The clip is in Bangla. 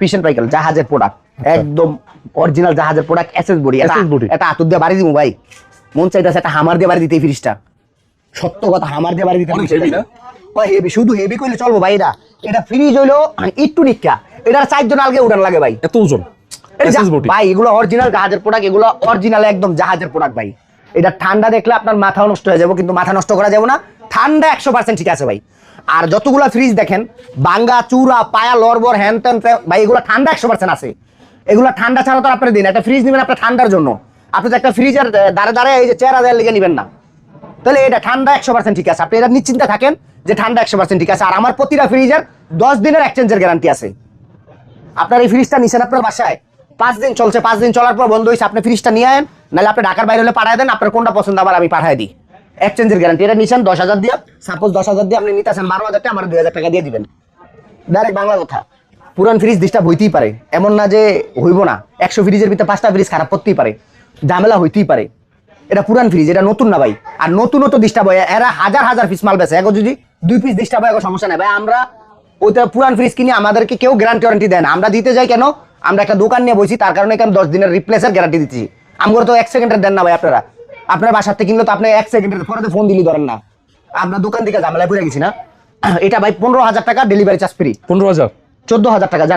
ফিশন পাইকেল জাহাজের প্রোডাক্ট, একদম অরিজিনাল জাহাজের প্রোডাক্ট, এসএস বডি। এটা আতুর দিয়ে বাড়ি দিমু ভাই, মন চাইতেছে একটা হামার দিয়ে বাড়ি দিতে এই ফ্রিজটা, সত্য কথা, হামার দিয়ে বাড়ি দিতে হেভি, শুধু হেভি কইলে চলবো ভাই। এটা ফ্রিজ হইলো একটু নিকা, এটা 4 জন আলগে উড়ান লাগে ভাই, এত ওজন ভাই। এগুলো অরিজিনাল জাহাজের প্রোডাক্ট, এগুলো অরিজিনাল একদম জাহাজের প্রোডাক্ট ভাই। এটা ঠান্ডা দেখলে আপনার মাথাও নষ্ট হয়ে যাবে, কিন্তু মাথা নষ্ট করা যাবে না, ঠান্ডা 100% ঠিক আছে ভাই। আর যতগুলা ফ্রিজ দেখেন বাঙ্গা চূড়া পায়া লড়বর হ্যান ত্যান ভাই, এগুলো ঠান্ডা 100% আছে। এগুলো ঠান্ডা ছাড়া তো আপনার দিন একটা ফ্রিজ নেবেন আপনার ঠান্ডার জন্য, আপনি তো একটা ফ্রিজের দাঁড়ে দাঁড়ে এই যে চেহারা দেওয়ার লিগে নেবেন না, তাহলে এটা ঠান্ডা 100% ঠিক আছে। আপনি এটা নিশ্চিন্তে থাকেন যে ঠান্ডা 100% ঠিক আছে। আর আমার প্রতিটা ফ্রিজের 10 দিনের এক্সচেঞ্জের গ্যারান্টি আছে। আপনার এই ফ্রিজটা নিছেন আপনার বাসায় 5 দিন চলছে, 5 দিন চলার পর বন্ধ হয়েছে, আপনি ফ্রিজটা নিয়ে আয়েন, নাহলে আপনি ঢাকার বাইরে হলে পাঠায় দেন, আপনার কোনটা পছন্দ আমার আমি পাঠায় দিই। এক্সচেঞ্জের গ্যারান্টি। এটা নিছেন 10,000 দিয়ে, সাপোজ 10,000 দিয়ে আপনি নিতেছেন 12,000 টাকা, আমার 2,000 টাকা দিয়ে দিবেন, ডাইরেক্ট বাংলা কথা। পুরান ফ্রিজ ডিস্টার্ব হইতেই পারে, এমন না যে হইব না, 100 ফ্রিজের ভিতরে 5টা ফ্রিজ খারাপ করতেই পারে, ঝামেলা হইতেই পারে। এটা পুরান ফ্রিজ, এটা নতুন না ভাই। আর নতুন তো ডিস্টার্ব হয়, এরা হাজার হাজার পিস মাল বেছে, এখন যদি 2 পিস ডিস্টার্ব হয় সমস্যা নাই ভাই। আমরা ওইটা পুরান ফ্রিজ কিনে আমাদেরকে কেউ গ্যারান্টি ওয়ারেন্টি দেয় না, আমরা দিতে যাই কেন, আমরা একটা দোকান নিয়ে বসি, তার কারণে এখানে 10 দিনের রিপ্লেসের গ্যারান্টি দিচ্ছি। আমরা তো 1 সেকেন্ডের দেন না ভাই। আপনারা আপনার বাসার থেকে কিনলে তো আপনি 1 সেকেন্ডের পরে ফোন দিলি ধরেন না, আমরা দোকান থেকে ঝামেলায় পড়ে গেছি না। এটা ভাই 15,000 টাকা ডেলিভারি চার্জ ফ্রি। 15,000 14,000 টাকা জান।